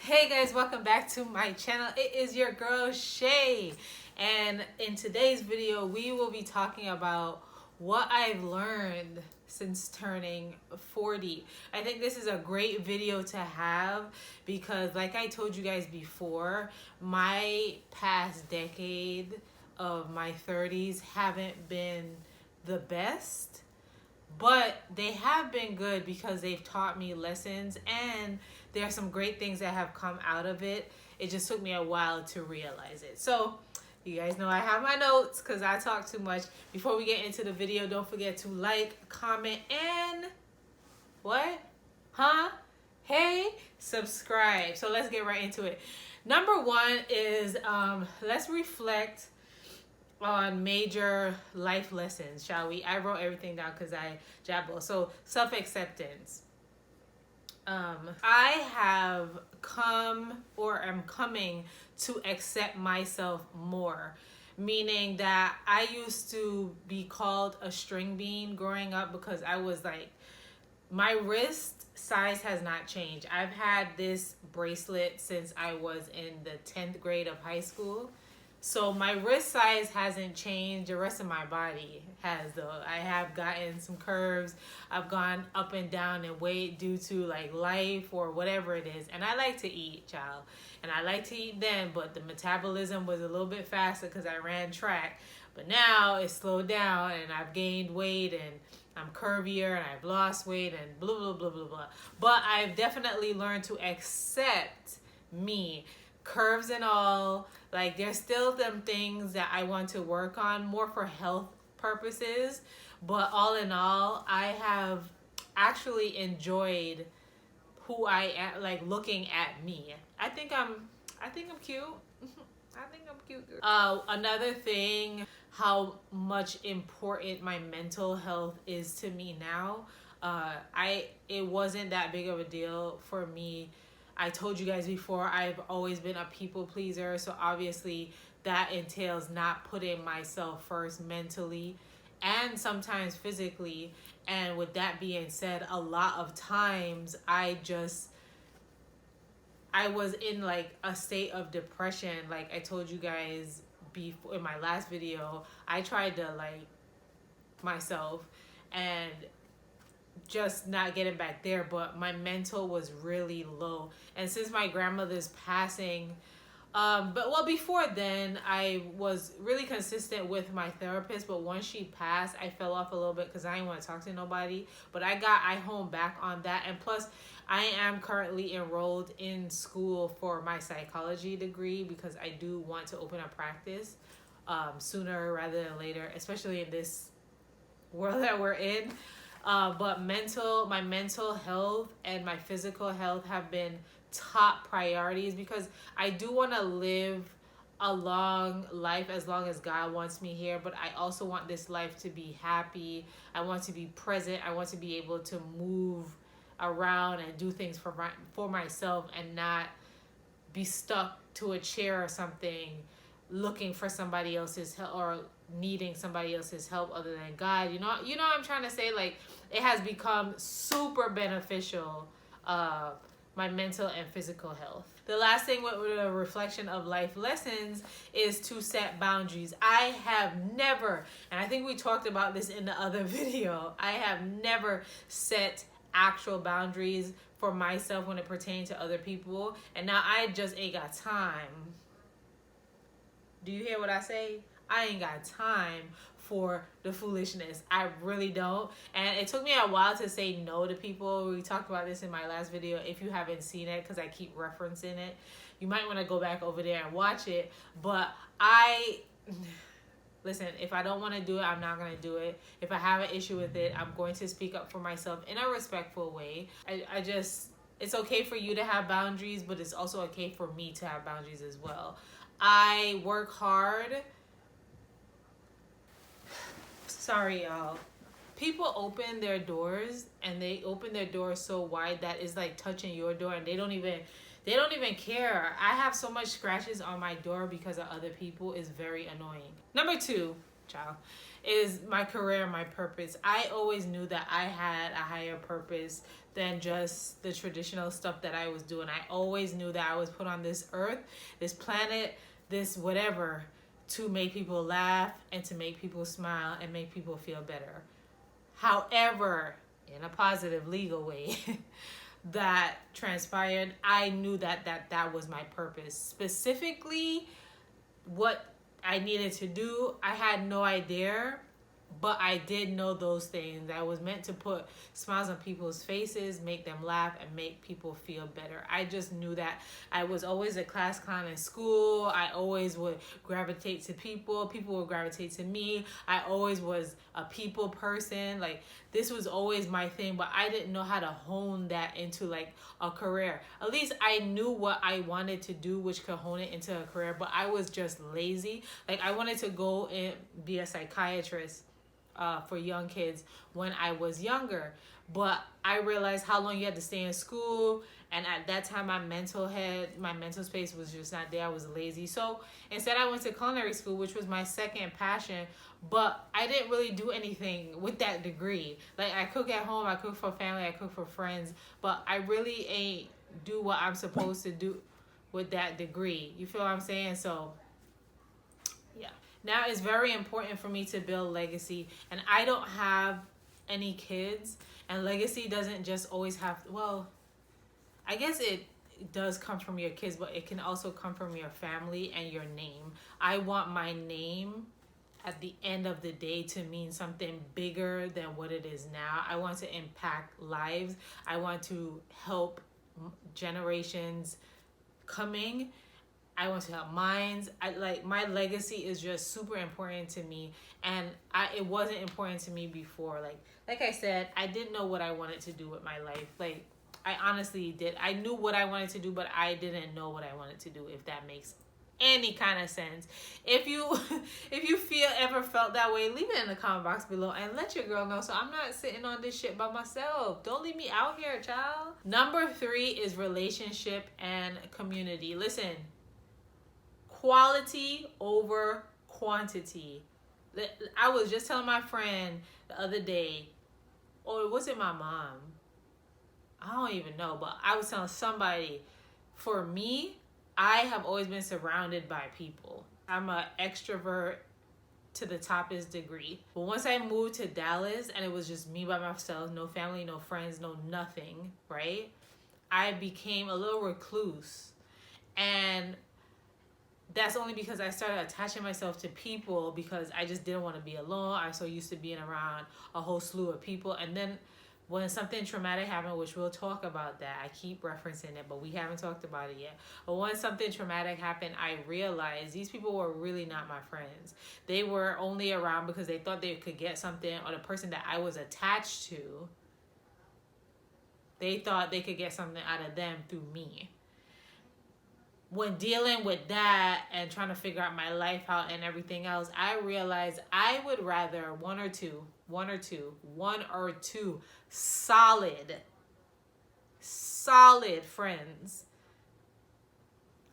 Hey guys, welcome back to my channel. It is your girl Shay, and in today's video we will be talking about what I've learned since turning 40. I think this is a great video to have because, like I told you guys before, my past decade of my 30s haven't been the best, but they have been good because they've taught me lessons, and there are some great things that have come out of it. It just took me a while to realize it. So you guys know I have my notes because I talk too much. Before we get into the video, don't forget to like, comment, and what? Hey, subscribe. So let's get right into it. Number one is let's reflect on major life lessons, shall we? I wrote everything down because I jabble. So self-acceptance. I have come, or am coming, to accept myself more, meaning that I used to be called a string bean growing up because I was like, my wrist size has not changed. I've had this bracelet since I was in the 10th grade of high school. So my wrist size hasn't changed. The rest of my body has, though. I have gotten some curves. I've gone up and down in weight due to like life or whatever it is. And I like to eat, child. And I like to eat then, but the metabolism was a little bit faster because I ran track. But now it's slowed down and I've gained weight and I'm curvier and I've lost weight and blah, blah, blah, blah, blah. But I've definitely learned to accept me, curves and all. Like, there's still them things that I want to work on more for health purposes, but all in all, I have actually enjoyed who I am, like looking at me. I think I'm cute. I think I'm cute. Another thing, how much important my mental health is to me now. It wasn't that big of a deal for me. I told you guys before, I've always been a people pleaser, so obviously that entails not putting myself first mentally and sometimes physically. And with that being said, a lot of times I was in like a state of depression. Like I told you guys before in my last video, I tried to like myself and just not getting back there, but my mental was really low. And since my grandmother's passing, before then I was really consistent with my therapist, but once she passed I fell off a little bit because I didn't want to talk to nobody. But I honed back on that, and plus I am currently enrolled in school for my psychology degree because I do want to open a practice sooner rather than later, especially in this world that we're in. But my mental health and my physical health have been top priorities because I do want to live a long life as long as God wants me here, but I also want this life to be happy. I want to be present. I want to be able to move around and do things for myself and not be stuck to a chair or something looking for somebody else's help or needing somebody else's help other than God. You know what I'm trying to say? Like, it has become super beneficial, my mental and physical health. The last thing with a reflection of life lessons is to set boundaries. I have never, and I think we talked about this in the other video, I have never set actual boundaries for myself when it pertains to other people, and now I just ain't got time. Do you hear what I say? I ain't got time for the foolishness. I really don't. And it took me a while to say no to people. We talked about this in my last video. If you haven't seen it, because I keep referencing it, you might want to go back over there and watch it. But listen, if I don't want to do it, I'm not going to do it. If I have an issue with it, I'm going to speak up for myself in a respectful way. It's okay for you to have boundaries, but it's also okay for me to have boundaries as well. I work hard. Sorry, y'all. People open their doors and they open their doors so wide that it's like touching your door, and they don't even care. I have so much scratches on my door because of other people. Is very annoying. Number two, child, is my career, my purpose. I always knew that I had a higher purpose than just the traditional stuff that I was doing. I always knew that I was put on this earth, this planet, this whatever, to make people laugh and to make people smile and make people feel better. However, in a positive legal way, that transpired, I knew that was my purpose. Specifically, what I needed to do, I had no idea, but I did know those things. I was meant to put smiles on people's faces, make them laugh, and make people feel better. I just knew that. I was always a class clown in school. I always would gravitate to people. People would gravitate to me. I always was a people person. Like, this was always my thing, but I didn't know how to hone that into like a career. At least I knew what I wanted to do, which could hone it into a career, but I was just lazy. Like, I wanted to go and be a psychiatrist for young kids when I was younger, but I realized how long you had to stay in school, and at that time my mental space was just not there. I was lazy, so instead I went to culinary school, which was my second passion, but I didn't really do anything with that degree. Like, I cook at home, I cook for family, I cook for friends, but I really ain't do what I'm supposed to do with that degree. You feel what I'm saying? So yeah. Now it's very important for me to build legacy, and I don't have any kids, and legacy doesn't just always have, well, I guess it does come from your kids, but it can also come from your family and your name. I want my name at the end of the day to mean something bigger than what it is now. I want to impact lives. I want to help generations coming. I want to help minds. My legacy is just super important to me, and it wasn't important to me before. Like I said, I didn't know what I wanted to do with my life. Like, I honestly did. I knew what I wanted to do, but I didn't know what I wanted to do, if that makes any kind of sense. If you ever felt that way, leave it in the comment box below and let your girl know, so I'm not sitting on this shit by myself. Don't leave me out here, child. Number 3 is relationship and community. Listen, quality over quantity. I was just telling my friend the other day, or was it my mom? I don't even know, but I was telling somebody, for me, I have always been surrounded by people. I'm an extrovert to the toppest degree. But once I moved to Dallas and it was just me by myself, no family, no friends, no nothing, right? I became a little recluse. And that's only because I started attaching myself to people because I just didn't want to be alone. I was so used to being around a whole slew of people. And then when something traumatic happened, which we'll talk about that, I keep referencing it, but we haven't talked about it yet. But when something traumatic happened, I realized these people were really not my friends. They were only around because they thought they could get something, or the person that I was attached to, they thought they could get something out of them through me. When dealing with that and trying to figure out my life out and everything else, I realized I would rather one or two solid friends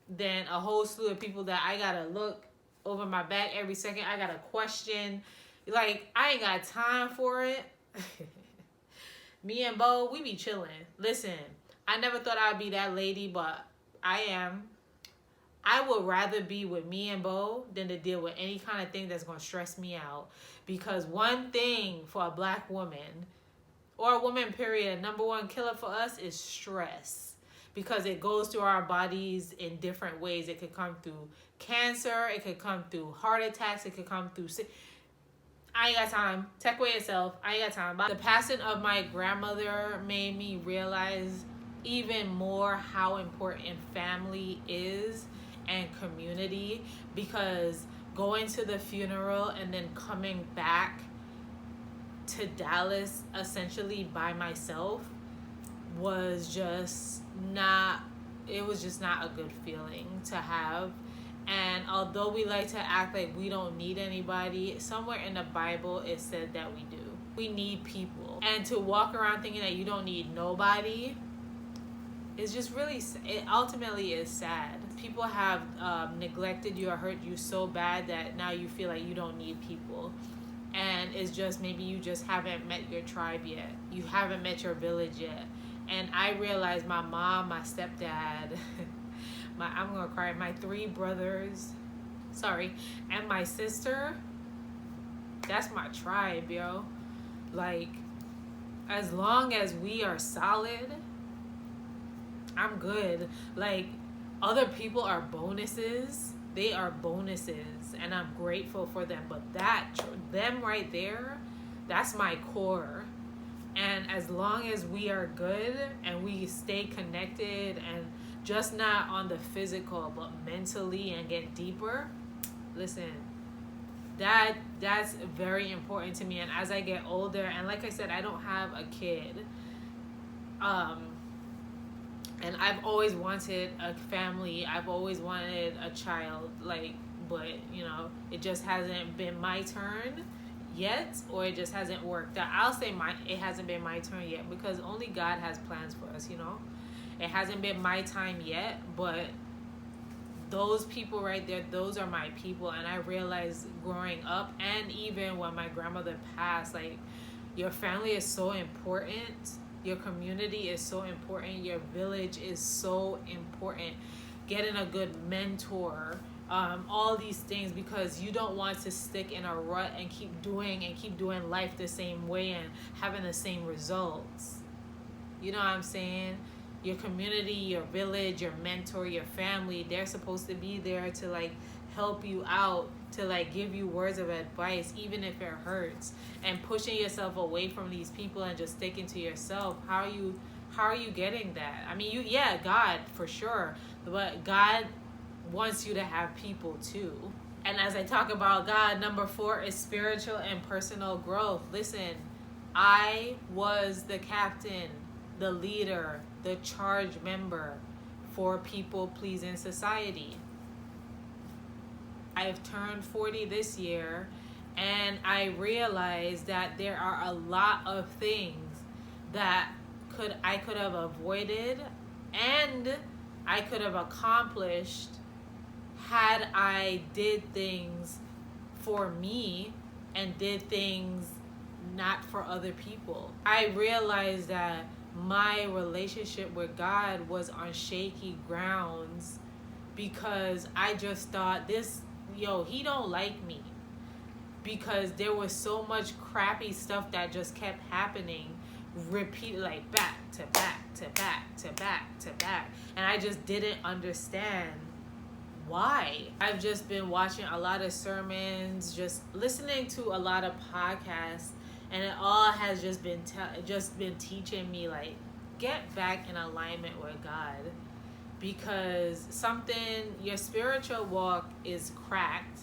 than a whole slew of people that I gotta look over my back every second. I gotta question. Like, I ain't got time for it. Me and Bo, we be chilling. Listen, I never thought I'd be that lady, but I am. I would rather be with me and Bo than to deal with any kind of thing that's going to stress me out. Because one thing for a black woman, or a woman period, number one killer for us is stress. Because it goes through our bodies in different ways. It could come through cancer. It could come through heart attacks. It could come through... I ain't got time. Take away yourself. I ain't got time. The passing of my grandmother made me realize even more how important family is and community, because going to the funeral and then coming back to Dallas essentially by myself was just not a good feeling to have. And although we like to act like we don't need anybody, somewhere in the Bible it said that we do. We need people. And to walk around thinking that you don't need nobody, it's just really, it ultimately is sad. People have neglected you or hurt you so bad that now you feel like you don't need people. And it's just maybe you just haven't met your tribe yet. You haven't met your village yet. And I realized my mom, my stepdad, I'm gonna cry, my 3 brothers, sorry, and my sister, that's my tribe, yo. Like, as long as we are solid, I'm good. Like, other people are bonuses. They are bonuses, and I'm grateful for them. But them right there, that's my core. And as long as we are good and we stay connected and just not on the physical, but mentally and get deeper, listen, that's very important to me. And as I get older, and like I said, I don't have a kid, and I've always wanted a family. I've always wanted a child, like, but it just hasn't been my turn yet, or it just hasn't worked out. I'll say it hasn't been my turn yet, because only God has plans for us. It hasn't been my time yet, but those people right there, those are my people. And I realized growing up, and even when my grandmother passed, like, your family is so important. Your community is so important. Your village is so important. Getting a good mentor, all these things, because you don't want to stick in a rut and keep doing life the same way and having the same results. You know what I'm saying? Your community, your village, your mentor, your family, they're supposed to be there to, like, help you out, to, like, give you words of advice, even if it hurts. And pushing yourself away from these people and just sticking to yourself, how are you getting that? I mean, God, for sure, but God wants you to have people too. And as I talk about God, number 4 is spiritual and personal growth. Listen, I was the captain, the leader, the charge member for people-pleasing society. I've turned 40 this year, and I realized that there are a lot of things that I could have avoided and I could have accomplished had I did things for me and did things not for other people. I realized that my relationship with God was on shaky grounds, because I just thought he don't like me, because there was so much crappy stuff that just kept happening, repeated, like, back to back to back to back to back, and I just didn't understand why. I've just been watching a lot of sermons, just listening to a lot of podcasts, and it all has just been teaching me, like, get back in alignment with God, because your spiritual walk is cracked,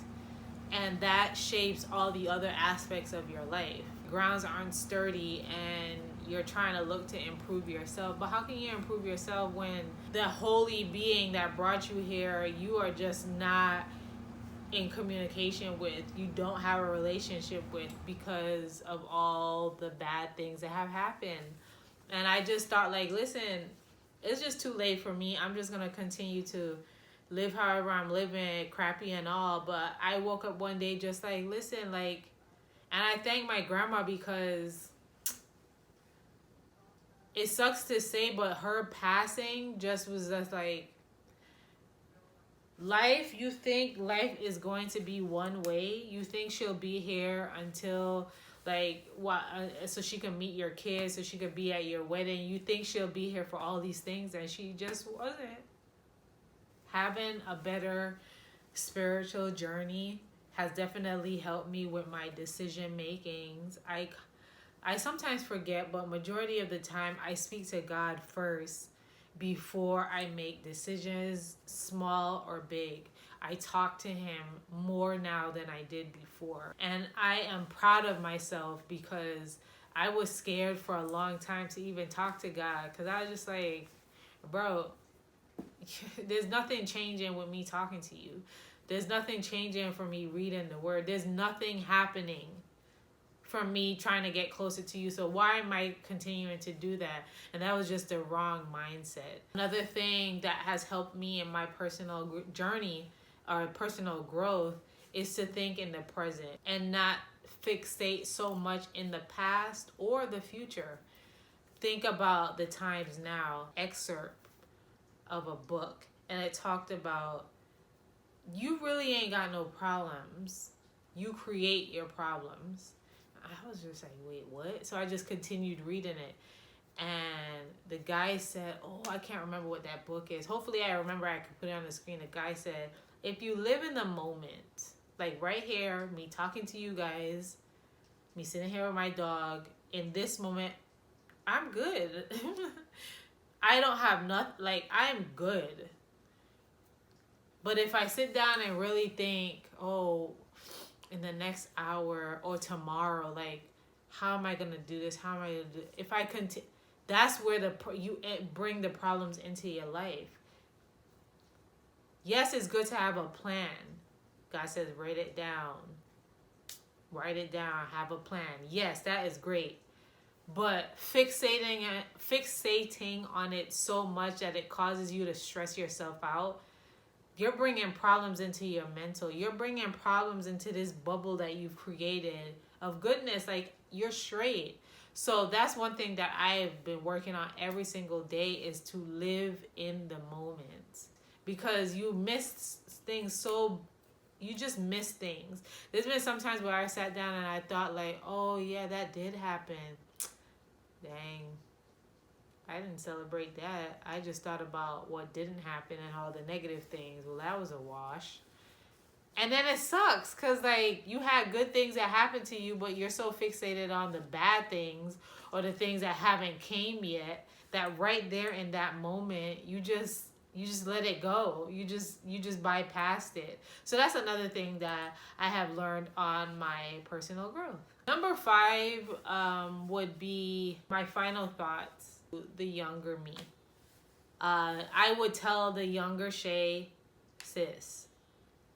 and that shapes all the other aspects of your life. Grounds aren't sturdy, and you're trying to look to improve yourself. But how can you improve yourself when the holy being that brought you here, you are just not in communication with, you don't have a relationship with, because of all the bad things that have happened? And I just thought, like, listen, it's just too late for me. I'm just going to continue to live however I'm living, crappy and all. But I woke up one day just like, listen, like, and I thank my grandma, because it sucks to say, but her passing just was just like, you think life is going to be one way. You think she'll be here until, like, what, so she can meet your kids, so she could be at your wedding. You think she'll be here for all these things, and she just wasn't. Having a better spiritual journey has definitely helped me with my decision makings. I sometimes forget, but majority of the time I speak to God first before I make decisions, small or big. I talk to him more now than I did before. And I am proud of myself, because I was scared for a long time to even talk to God, because I was just like, bro, there's nothing changing with me talking to you. There's nothing changing for me reading the word. There's nothing happening from me trying to get closer to you. So why am I continuing to do that? And that was just the wrong mindset. Another thing that has helped me in my personal journey or personal growth is to think in the present and not fixate so much in the past or the future. Think about the times now. Excerpt of a book, and it talked about you really ain't got no problems. You create your problems. I was just like, wait, what? So I just continued reading it. And the guy said, oh, I can't remember what that book is. Hopefully I remember, I could put it on the screen. The guy said, if you live in the moment, like right here, me talking to you guys, me sitting here with my dog, in this moment, I'm good. I don't have nothing, like, I'm good. But if I sit down and really think, oh, in the next hour or tomorrow, like, how am I going to do this? How am I going to do it? If I continue, that's where you bring the problems into your life. Yes, it's good to have a plan. God says, write it down. Write it down. Have a plan. Yes, that is great. But fixating on it so much that it causes you to stress yourself out, you're bringing problems into your mental. You're bringing problems into this bubble that you've created of goodness. Like, you're straight. So that's one thing that I've been working on every single day, is to live in the moment. Because you miss things you just miss things. There's been some times where I sat down and I thought like, oh yeah, that did happen. Dang. I didn't celebrate that. I just thought about what didn't happen and all the negative things. Well, that was a wash. And then it sucks because, like, you had good things that happened to you, but you're so fixated on the bad things or the things that haven't came yet that right there in that moment, you just let it go. You just bypassed it. So that's another thing that I have learned on my personal growth. Number 5 would be my final thoughts. The younger me. I would tell the younger Shay, sis,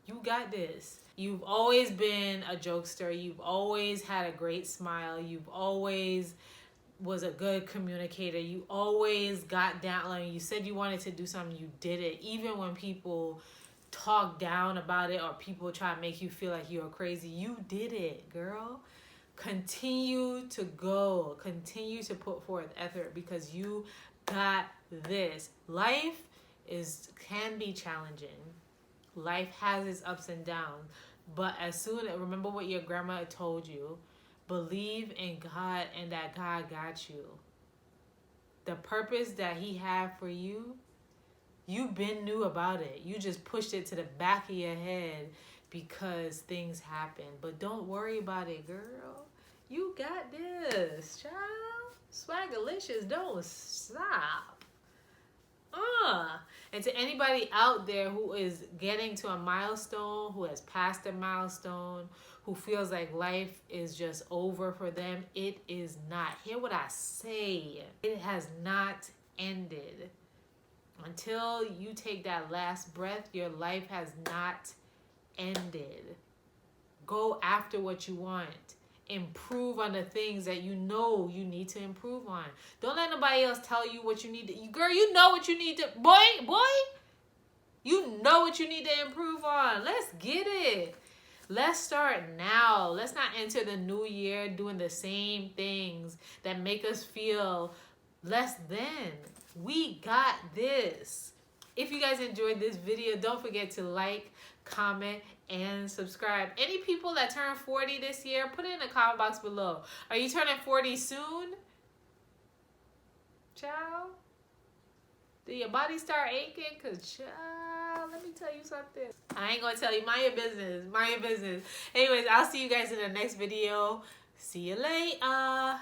you got this. You've always been a jokester. You've always had a great smile. You've always was a good communicator. You always got down. Like, you said you wanted to do something, you did it. Even when people talk down about it or people try to make you feel like you're crazy, you did it, girl. Continue to go. Continue to put forth effort, because you got this. Life can be challenging. Life has its ups and downs. But remember what your grandma told you. Believe in God and that God got you. The purpose that he had for you, you've been knew about it. You just pushed it to the back of your head because things happen. But don't worry about it, girl. You got this, child. Swagalicious, don't stop. And to anybody out there who is getting to a milestone, who has passed a milestone, who feels like life is just over for them, it is not. Hear what I say. It has not ended. Until you take that last breath, your life has not ended. Go after what you want. Improve on the things that you know you need to improve on. Don't let nobody else tell you what you need to. Girl, you know what you need to. Boy. You know what you need to improve on. Let's get it. Let's start now. Let's not enter the new year doing the same things that make us feel less than. We got this. If you guys enjoyed this video, don't forget to like, comment, and subscribe. Any people that turn 40 this year, put it in the comment box below. Are you turning 40 soon? Child? Did your body start aching? Because, child, let me tell you something. I ain't going to tell you. Mind your business. Mind your business. Anyways, I'll see you guys in the next video. See you later.